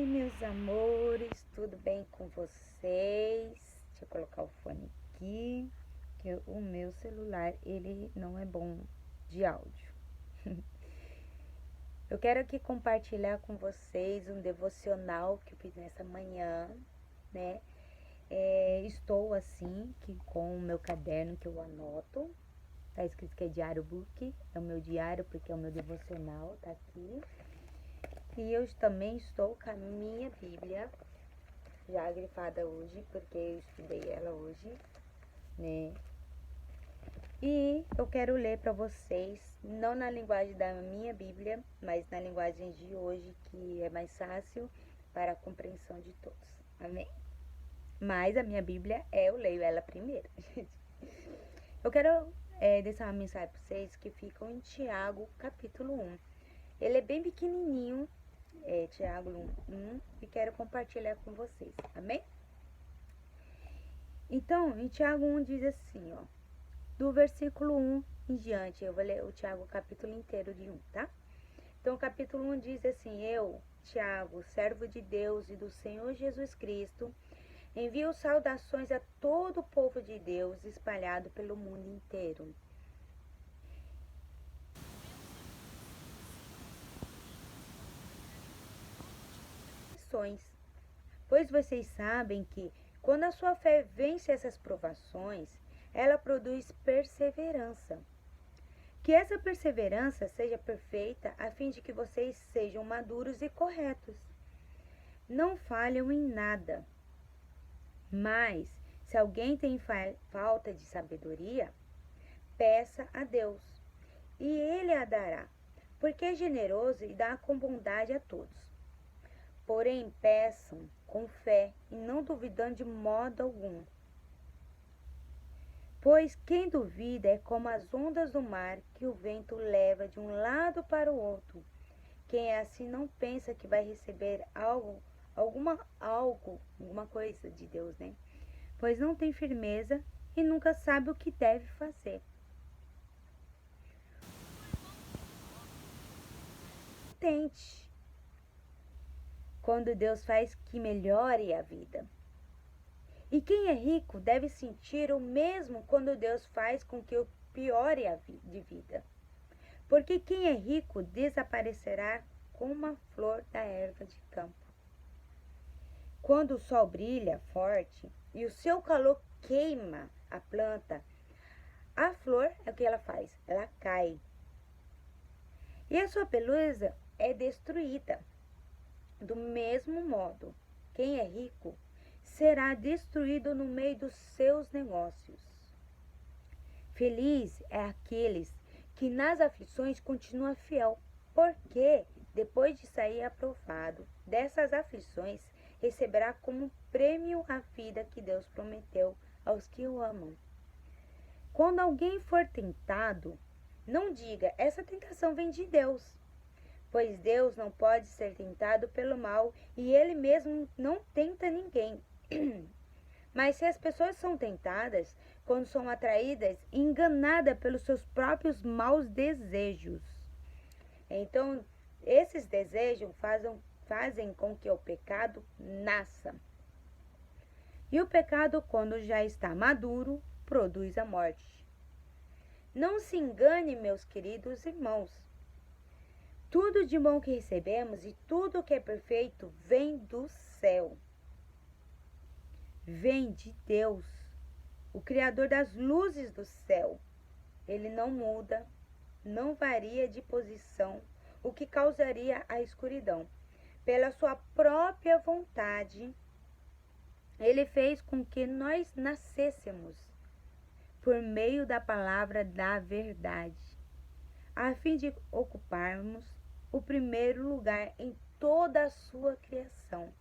Meus amores, tudo bem com vocês? Deixa eu colocar o fone aqui, que o meu celular, ele não é bom de áudio. Eu quero aqui compartilhar com vocês um devocional que eu fiz nessa manhã, né? Estou assim, que com o meu caderno que eu anoto, tá escrito que é diário book, é o meu diário porque é o meu devocional, tá aqui. E eu também estou com a minha Bíblia, já grifada hoje, porque eu estudei ela hoje, né? E eu quero ler para vocês, não na linguagem da minha Bíblia, mas na linguagem de hoje, que é mais fácil para a compreensão de todos. Amém? Mas a minha Bíblia, eu leio ela primeiro. Eu quero deixar uma mensagem para vocês que ficam em Tiago, capítulo 1. Ele é bem pequenininho, Tiago 1, e quero compartilhar com vocês. Amém? Então, em Tiago 1 diz assim, ó. Do versículo 1 em diante, eu vou ler o Tiago capítulo inteiro de 1, tá? Então, o capítulo 1 diz assim: Eu, Tiago, servo de Deus e do Senhor Jesus Cristo, envio saudações a todo o povo de Deus espalhado pelo mundo inteiro. Pois vocês sabem que, quando a sua fé vence essas provações, ela produz perseverança. Que essa perseverança seja perfeita, a fim de que vocês sejam maduros e corretos. Não falham em nada. Mas, se alguém tem falta de sabedoria, peça a Deus, e Ele a dará, porque é generoso e dá com bondade a todos. Porém, peçam com fé e não duvidando de modo algum. Pois quem duvida é como as ondas do mar que o vento leva de um lado para o outro. Quem é assim não pensa que vai receber alguma coisa de Deus, né? Pois não tem firmeza e nunca sabe o que deve fazer. Tente quando Deus faz que melhore a vida. E quem é rico deve sentir o mesmo quando Deus faz com que o piore de vida. Porque quem é rico desaparecerá como a flor da erva de campo. Quando o sol brilha forte e o seu calor queima a planta, a flor, é o que ela faz? Ela cai. E a sua beleza é destruída. Do mesmo modo, quem é rico será destruído no meio dos seus negócios. Feliz é aqueles que nas aflições continua fiel, porque, depois de sair aprovado dessas aflições, receberá como prêmio a vida que Deus prometeu aos que o amam. Quando alguém for tentado, não diga, essa tentação vem de Deus, pois Deus não pode ser tentado pelo mal e Ele mesmo não tenta ninguém. Mas se as pessoas são tentadas, quando são atraídas e enganadas pelos seus próprios maus desejos, então esses desejos fazem com que o pecado nasça. E o pecado, quando já está maduro, produz a morte. Não se engane, meus queridos irmãos. Tudo de bom que recebemos e tudo que é perfeito vem do céu. Vem de Deus, o Criador das luzes do céu. Ele não muda, não varia de posição, o que causaria a escuridão. Pela sua própria vontade, Ele fez com que nós nascêssemos por meio da palavra da verdade, a fim de ocuparmos o primeiro lugar em toda a sua criação.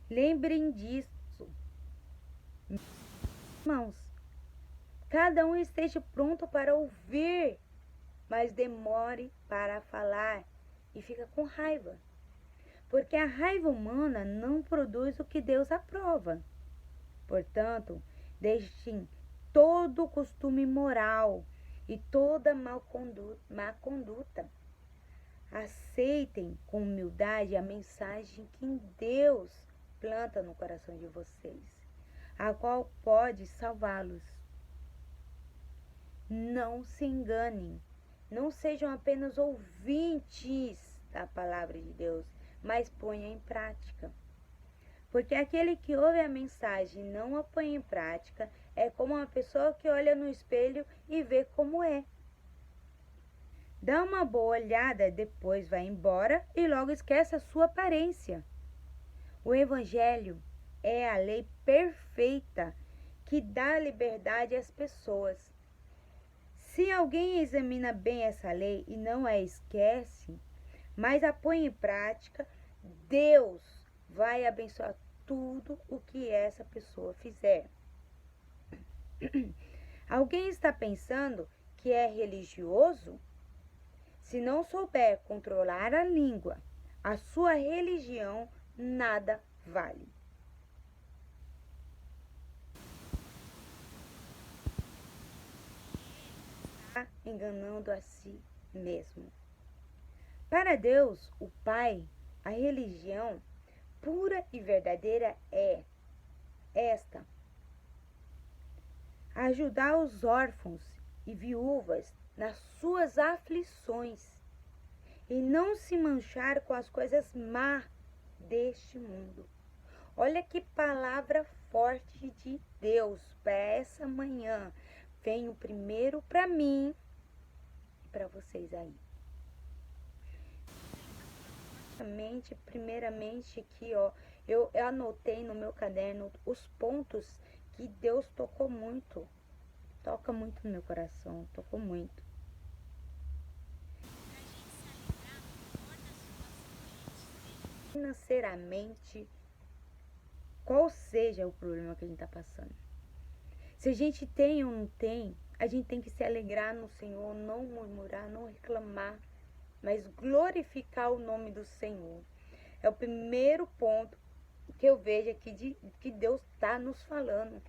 Lembrem disso, irmãos. Cada um esteja pronto para ouvir, mas demore para falar e fica com raiva. Porque a raiva humana não produz o que Deus aprova. Portanto, deixem todo o costume moral e toda má conduta. Aceitem com humildade a mensagem que Deus planta no coração de vocês, a qual pode salvá-los. Não se enganem, não sejam apenas ouvintes da palavra de Deus, mas ponham em prática. Porque aquele que ouve a mensagem e não a põe em prática é como uma pessoa que olha no espelho e vê como é. Dá uma boa olhada, depois vai embora e logo esquece a sua aparência. O Evangelho é a lei perfeita que dá liberdade às pessoas. Se alguém examina bem essa lei e não a esquece, mas a põe em prática, Deus vai abençoar tudo o que essa pessoa fizer. Alguém está pensando que é religioso? Se não souber controlar a língua, a sua religião nada vale. Está enganando a si mesmo. Para Deus, o Pai, a religião pura e verdadeira é esta: ajudar os órfãos e viúvas nas suas aflições e não se manchar com as coisas má deste mundo. Olha que palavra forte de Deus para essa manhã. Venho primeiro para mim e para vocês aí. Primeiramente aqui, ó, eu anotei no meu caderno os pontos que Deus tocou muito. Toca muito no meu coração, tocou muito. Financeiramente, qual seja o problema que a gente está passando. Se a gente tem ou não tem, a gente tem que se alegrar no Senhor, não murmurar, não reclamar, mas glorificar o nome do Senhor. É o primeiro ponto que eu vejo aqui que Deus está nos falando.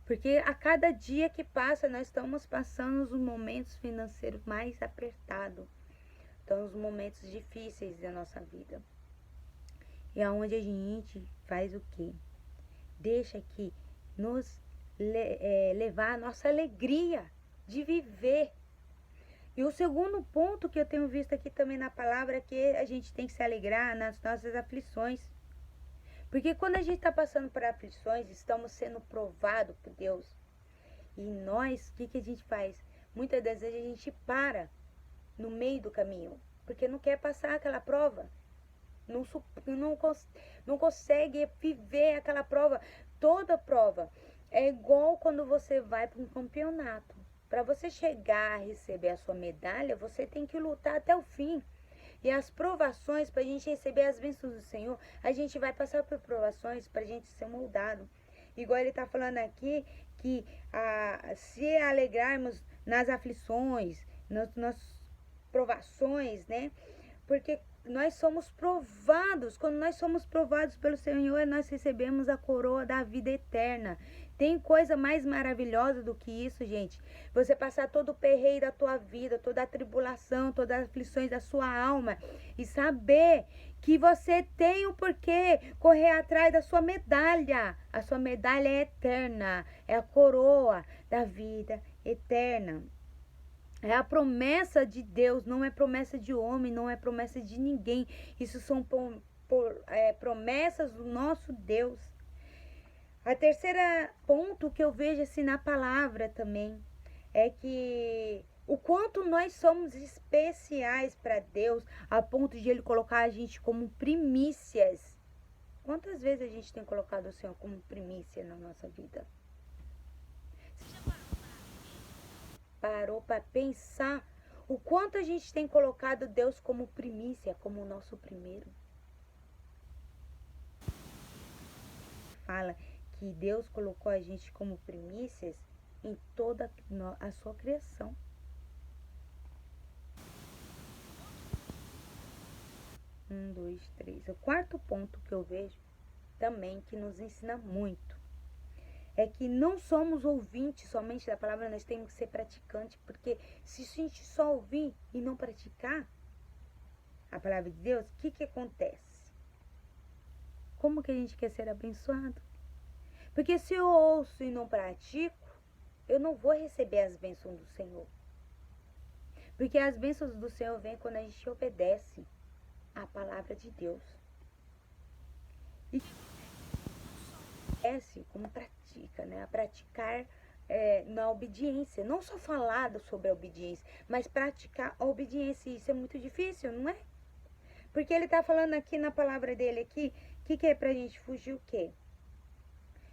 Porque a cada dia que passa, nós estamos passando os momentos financeiros mais apertados. Então, os momentos difíceis da nossa vida. E aonde a gente faz o quê? Deixa que nos levar a nossa alegria de viver. E o segundo ponto que eu tenho visto aqui também na palavra é que a gente tem que se alegrar nas nossas aflições. Porque quando a gente está passando por aflições, estamos sendo provados por Deus. E nós, o que a gente faz? Muitas das vezes a gente para no meio do caminho, porque não quer passar aquela prova. Não consegue viver aquela prova. Toda prova é igual quando você vai para um campeonato. Para você chegar a receber a sua medalha, você tem que lutar até o fim. E as provações, para a gente receber as bênçãos do Senhor, a gente vai passar por provações para a gente ser moldado. Igual ele está falando aqui, que se alegrarmos nas aflições, nas provações, né? Porque nós somos provados. Quando nós somos provados pelo Senhor, nós recebemos a coroa da vida eterna. Tem coisa mais maravilhosa do que isso, gente. Você passar todo o perreio da tua vida, toda a tribulação, todas as aflições da sua alma e saber que você tem o porquê correr atrás da sua medalha. A sua medalha é eterna, é a coroa da vida eterna. É a promessa de Deus, não é promessa de homem, não é promessa de ninguém. Isso são promessas do nosso Deus. A terceira ponto que eu vejo assim na palavra também é que o quanto nós somos especiais para Deus, a ponto de Ele colocar a gente como primícias. Quantas vezes a gente tem colocado o Senhor como primícia na nossa vida? Parou para pensar o quanto a gente tem colocado Deus como primícia, como o nosso primeiro? Fala que Deus colocou a gente como primícias em toda a sua criação. Dois, três. O quarto ponto que eu vejo também que nos ensina muito é que não somos ouvintes somente da palavra, nós temos que ser praticantes, porque se a gente só ouvir e não praticar, a palavra de Deus, o que acontece? Como que a gente quer ser abençoado? Porque se eu ouço e não pratico, eu não vou receber as bênçãos do Senhor. Porque as bênçãos do Senhor vêm quando a gente obedece a palavra de Deus. E obedece como pratica, né? A praticar na obediência. Não só falar sobre a obediência, mas praticar a obediência. Isso é muito difícil, não é? Porque ele está falando aqui na palavra dele aqui, que é pra gente fugir o quê?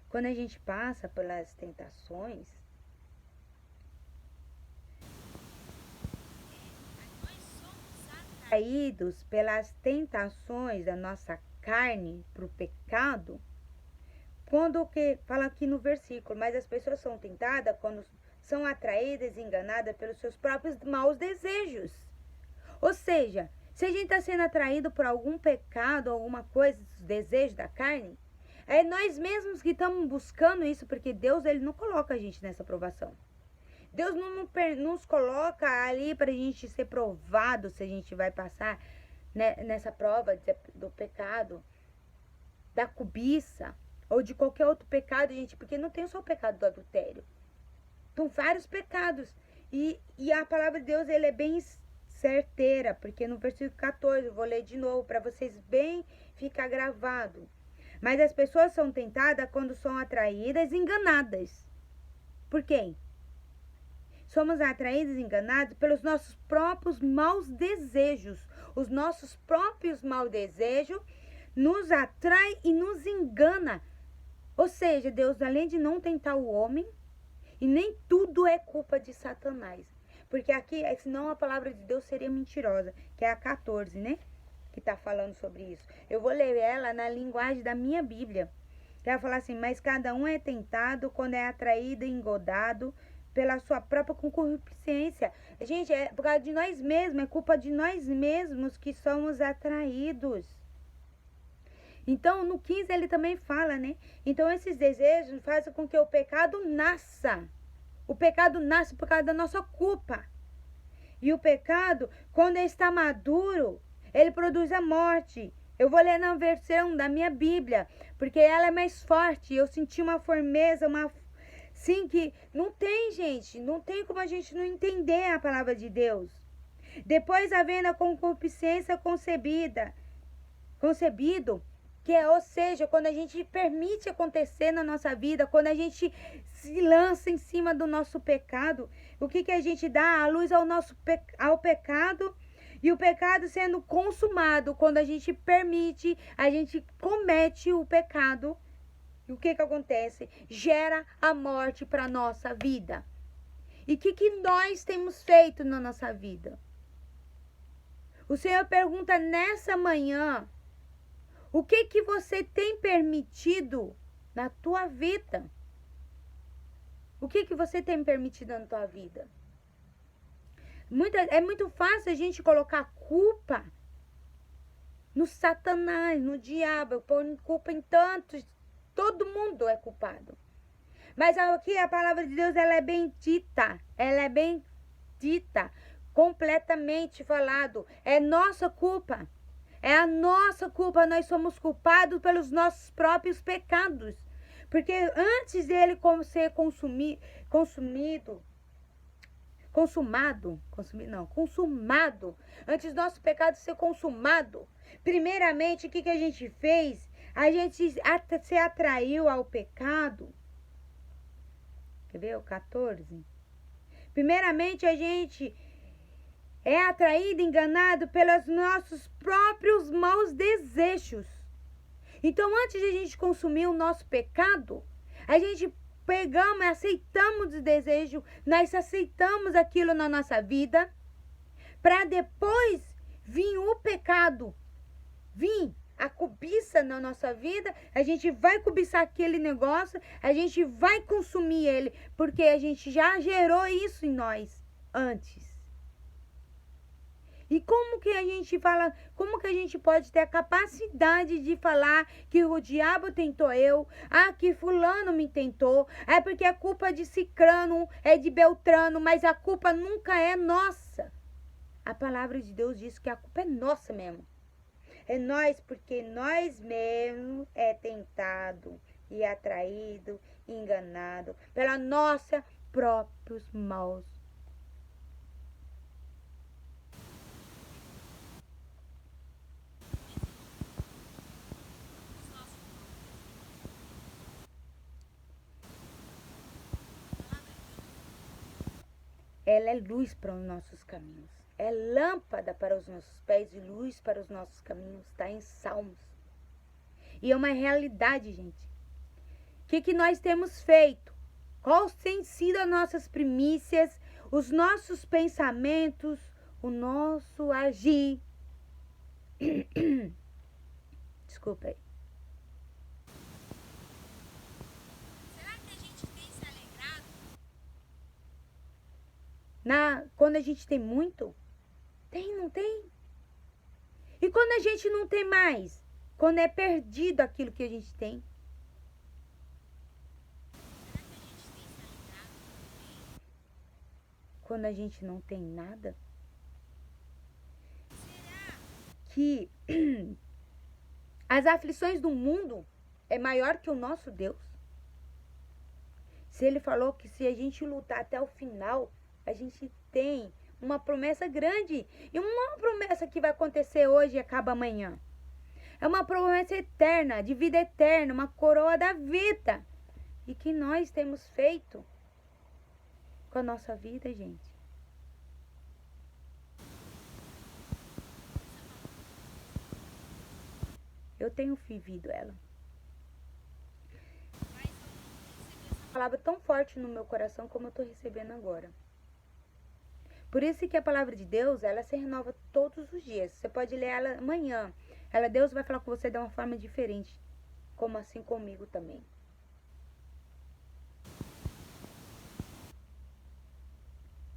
Quando a gente passa pelas tentações, atraídos pelas tentações da nossa carne para o pecado, quando que fala aqui no versículo, mas as pessoas são tentadas quando são atraídas e enganadas pelos seus próprios maus desejos. Ou seja, se a gente está sendo atraído por algum pecado, alguma coisa, desejo da carne, é nós mesmos que estamos buscando isso, porque Deus ele não coloca a gente nessa provação. Deus não nos coloca ali para a gente ser provado se a gente vai passar, né, nessa prova do pecado, da cobiça ou de qualquer outro pecado, gente, porque não tem só o pecado do adultério. São vários pecados. E a palavra de Deus ele é bem certeira, porque no versículo 14, eu vou ler de novo para vocês bem ficar gravado. Mas as pessoas são tentadas quando são atraídas e enganadas. Por quem? Somos atraídos e enganados pelos nossos próprios maus desejos. Os nossos próprios maus desejos nos atrai e nos engana. Ou seja, Deus, além de não tentar o homem, e nem tudo é culpa de Satanás. Porque aqui, senão a palavra de Deus seria mentirosa, que é a 14, né? Que está falando sobre isso. Eu vou ler ela na linguagem da minha Bíblia. Que ela fala assim, mas cada um é tentado quando é atraído e engodado pela sua própria concupiscência. Gente, é por causa de nós mesmos, é culpa de nós mesmos que somos atraídos. Então, no 15 ele também fala, né? Então, esses desejos fazem com que o pecado nasça. O pecado nasce por causa da nossa culpa. E o pecado, quando ele está maduro, ele produz a morte. Eu vou ler na versão da minha Bíblia, porque ela é mais forte. Eu senti uma firmeza, sim, que não tem, gente. Não tem como a gente não entender a palavra de Deus. Depois, havendo a concupiscência concebido, que é, ou seja, quando a gente permite acontecer na nossa vida, quando a gente se lança em cima do nosso pecado, o que a gente dá? A luz ao pecado, e o pecado sendo consumado, quando a gente permite, a gente comete o pecado, e o que acontece? Gera a morte para a nossa vida. E o que nós temos feito na nossa vida? O Senhor pergunta nessa manhã, o que você tem permitido na tua vida? O que você tem permitido na tua vida? É muito fácil a gente colocar culpa no Satanás, no diabo, pôr culpa em tantos. Todo mundo é culpado. Mas aqui a palavra de Deus ela é bem dita, completamente falado. É nossa culpa. É a nossa culpa, nós somos culpados pelos nossos próprios pecados. Porque antes dele ser consumado, antes do nosso pecado ser consumado, primeiramente, o que a gente fez? A gente se atraiu ao pecado. Quer ver o 14? Primeiramente, a gente é atraído, enganado pelos nossos próprios maus desejos. Então, antes de a gente consumir o nosso pecado, a gente pegamos e aceitamos o desejo, nós aceitamos aquilo na nossa vida, para depois vir o pecado, vir a cobiça na nossa vida, a gente vai cobiçar aquele negócio, a gente vai consumir ele, porque a gente já gerou isso em nós antes. E como que a gente fala, como que a gente pode ter a capacidade de falar que o diabo tentou eu, que fulano me tentou, é porque a culpa é de Cicrano, é de Beltrano, mas a culpa nunca é nossa. a palavra de Deus diz que a culpa é nossa mesmo. É nós, porque nós mesmos é tentado e atraído, enganado pela nossa próprios maus. Ela é luz para os nossos caminhos. É lâmpada para os nossos pés e luz para os nossos caminhos. Está em Salmos. E é uma realidade, gente. O que nós temos feito? Quais têm sido as nossas primícias, os nossos pensamentos, o nosso agir? Desculpa aí. Será que a gente tem se alegrado? Quando a gente tem muito? Tem, não tem? E quando a gente não tem mais? Quando é perdido aquilo que a gente tem? Será que a gente tem se alegrado também? Quando a gente não tem nada? Será? Que as aflições do mundo é maior que o nosso Deus. Se ele falou que se a gente lutar até o final, a gente tem uma promessa grande. E uma promessa que vai acontecer hoje e acaba amanhã. É uma promessa eterna, de vida eterna, uma coroa da vida. E que nós temos feito com a nossa vida, gente. Eu tenho vivido ela. Mas eu não recebi essa Palavra tão forte no meu coração como eu estou recebendo agora. Por isso que a palavra de Deus, ela se renova todos os dias. Você pode ler ela amanhã. Deus vai falar com você de uma forma diferente. Como assim comigo também.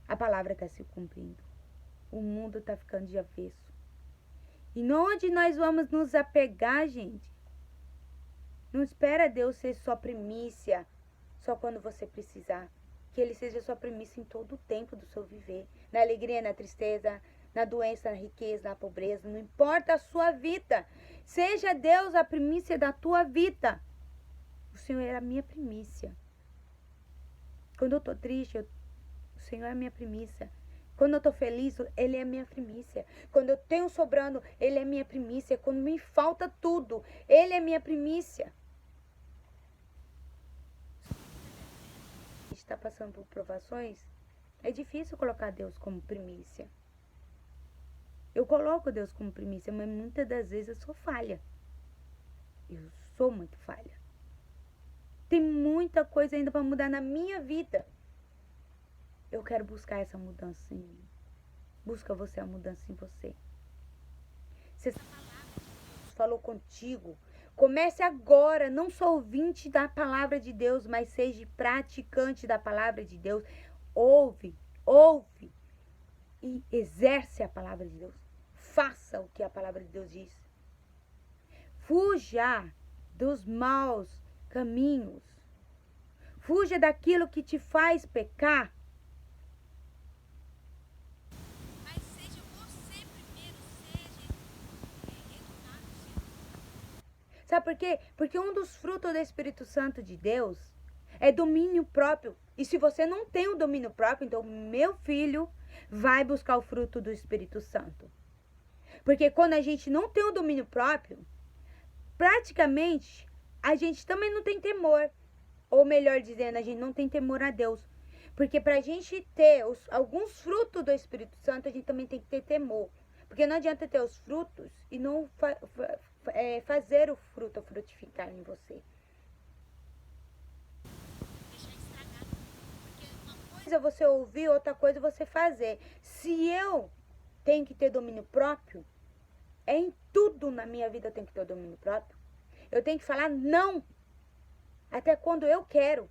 A palavra está se cumprindo. O mundo está ficando de avesso. E onde nós vamos nos apegar, gente? Não espera Deus ser sua primícia só quando você precisar. Que Ele seja sua primícia em todo o tempo do seu viver. Na alegria, na tristeza, na doença, na riqueza, na pobreza. Não importa a sua vida. Seja Deus a primícia da tua vida. O Senhor é a minha primícia. Quando eu estou triste, o Senhor é a minha primícia. Quando eu estou feliz, Ele é a minha primícia. Quando eu tenho sobrando, Ele é a minha primícia. Quando me falta tudo, Ele é a minha primícia. A gente está passando por provações, é difícil colocar Deus como primícia. Eu coloco Deus como primícia, mas muitas das vezes eu sou falha. Eu sou muito falha. Tem muita coisa ainda para mudar na minha vida. Eu quero buscar essa mudança em mim. Busca você a mudança em você. Se essa palavra de Deus falou contigo, comece agora, não só ouvinte da palavra de Deus, mas seja praticante da palavra de Deus. Ouve e exerce a palavra de Deus. Faça o que a palavra de Deus diz. Fuja dos maus caminhos. Fuja daquilo que te faz pecar. Mas seja você primeiro, seja educado, seja. Sabe por quê? Porque um dos frutos do Espírito Santo de Deus é domínio próprio. E se você não tem o domínio próprio, então meu filho vai buscar o fruto do Espírito Santo. Porque quando a gente não tem o domínio próprio, praticamente a gente também não tem temor. Ou melhor dizendo, a gente não tem temor a Deus. Porque para a gente ter alguns frutos do Espírito Santo, a gente também tem que ter temor. Porque não adianta ter os frutos e não fazer o fruto frutificar em você. Deixar estragar. Porque uma coisa Coisa é você ouvir, outra coisa é você fazer. Se eu tenho que ter domínio próprio, em tudo na minha vida eu tenho que ter o domínio próprio. Eu tenho que falar não, até quando eu quero.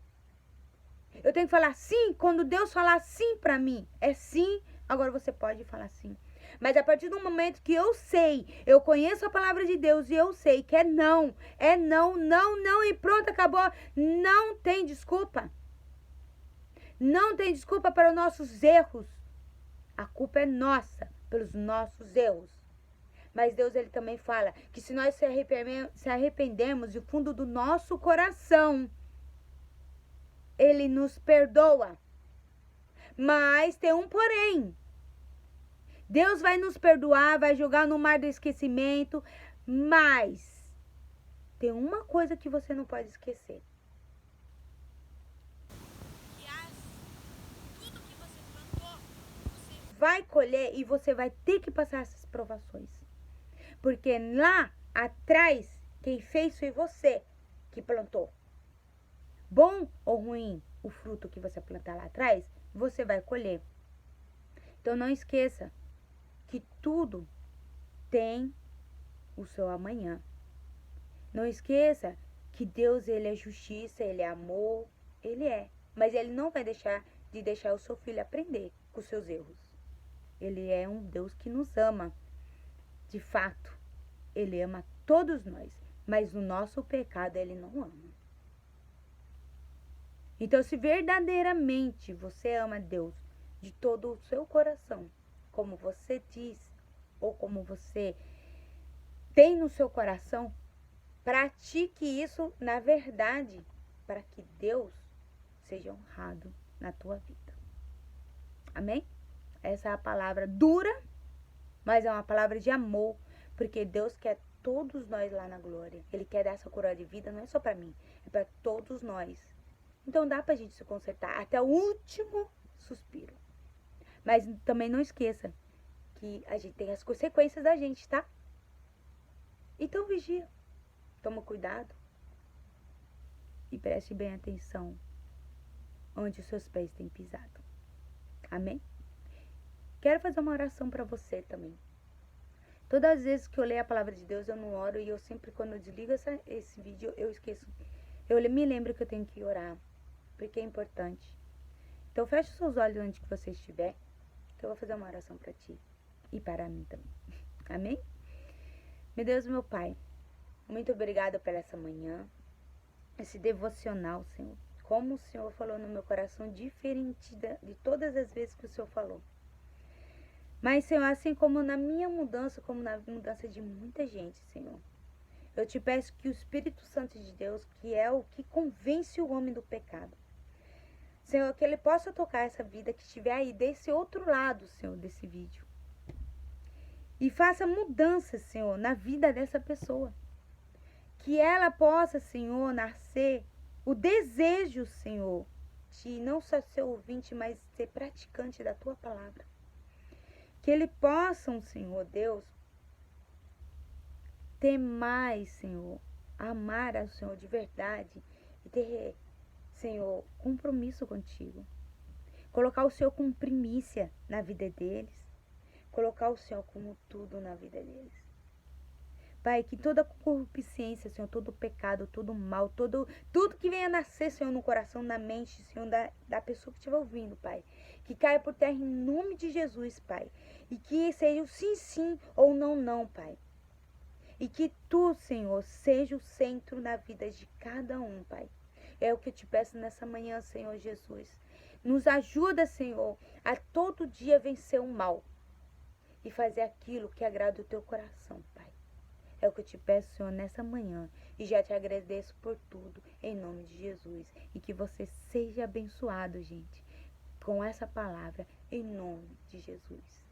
Eu tenho que falar sim, quando Deus falar sim pra mim. É sim, agora você pode falar sim. Mas a partir do momento que eu sei, eu conheço a palavra de Deus e eu sei que é não, não e pronto, acabou. Não tem desculpa. Não tem desculpa para os nossos erros. A culpa é nossa. pelos nossos erros. Mas Deus, ele também fala que se nós se arrependemos do fundo do nosso coração, ele nos perdoa. Mas tem um porém. Deus vai nos perdoar, vai jogar no mar do esquecimento, mas tem uma coisa que você não pode esquecer. Tudo que você plantou, você Vai colher e você vai ter que passar essas provações. Porque lá atrás, quem fez foi você que plantou. Bom ou ruim, o fruto que você plantar lá atrás, você vai colher. Então não esqueça que tudo tem o seu amanhã. Não esqueça que Deus, ele é justiça, ele é amor, ele é. Mas ele não vai deixar o seu filho aprender com os seus erros. Ele é um Deus que nos ama. De fato, ele ama todos nós, mas o nosso pecado ele não ama. Então, se verdadeiramente você ama Deus de todo o seu coração, como você diz, ou como você tem no seu coração, pratique isso na verdade, para que Deus seja honrado na tua vida. Amém? Essa é a palavra dura, mas é uma palavra de amor, porque Deus quer todos nós lá na glória. Ele quer dar essa coroa de vida, não é só para mim, é para todos nós. Então dá pra gente se consertar até o último suspiro. Mas também não esqueça que a gente tem as consequências da gente, tá? Então vigia, toma cuidado e preste bem atenção onde os seus pés têm pisado. Amém? Quero fazer uma oração para você também. Todas as vezes que eu leio a palavra de Deus, eu não oro e eu sempre, quando eu desligo esse vídeo, eu esqueço. Eu me lembro que eu tenho que orar, porque é importante. Então feche os seus olhos onde que você estiver, que eu vou fazer uma oração para ti e para mim também. Amém? Meu Deus, meu Pai, muito obrigada por essa manhã, esse devocional, Senhor. Como o Senhor falou no meu coração, diferente de todas as vezes que o Senhor falou. Mas, Senhor, assim como na minha mudança, como na mudança de muita gente, Senhor, eu te peço que o Espírito Santo de Deus, que é o que convence o homem do pecado, Senhor, que ele possa tocar essa vida que estiver aí desse outro lado, Senhor, desse vídeo. E faça mudanças, Senhor, na vida dessa pessoa. Que ela possa, Senhor, nascer o desejo, Senhor, de não só ser ouvinte, mas ser praticante da Tua palavra. Que ele possam, Senhor Deus, ter mais, Senhor, amar ao Senhor de verdade e ter, Senhor, compromisso contigo. Colocar o Senhor como primícia na vida deles. Colocar o Senhor como tudo na vida deles. Pai, que toda corrupção, Senhor, todo pecado, todo mal, tudo que venha nascer, Senhor, no coração, na mente, Senhor, da pessoa que estiver ouvindo, Pai. Que caia por terra em nome de Jesus, Pai. E que seja o sim, sim ou não, não, Pai. E que Tu, Senhor, seja o centro na vida de cada um, Pai. É o que eu te peço nessa manhã, Senhor Jesus. Nos ajuda, Senhor, a todo dia vencer o mal. E fazer aquilo que agrada o Teu coração, Pai. É o que eu te peço, Senhor, nessa manhã. E já te agradeço por tudo, em nome de Jesus. E que você seja abençoado, gente, com essa palavra, em nome de Jesus.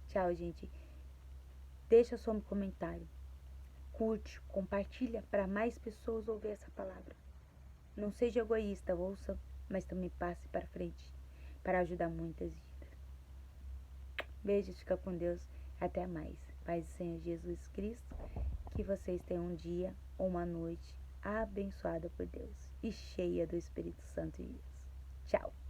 Tchau, gente. Deixa seu comentário. Curte, compartilha para mais pessoas ouvir essa palavra. Não seja egoísta, ouça, mas também passe para frente, para ajudar muitas vidas. Beijos, fica com Deus. Até mais. Paz do Senhor Jesus Cristo. Que vocês tenham um dia ou uma noite abençoada por Deus e cheia do Espírito Santo de Deus. Tchau.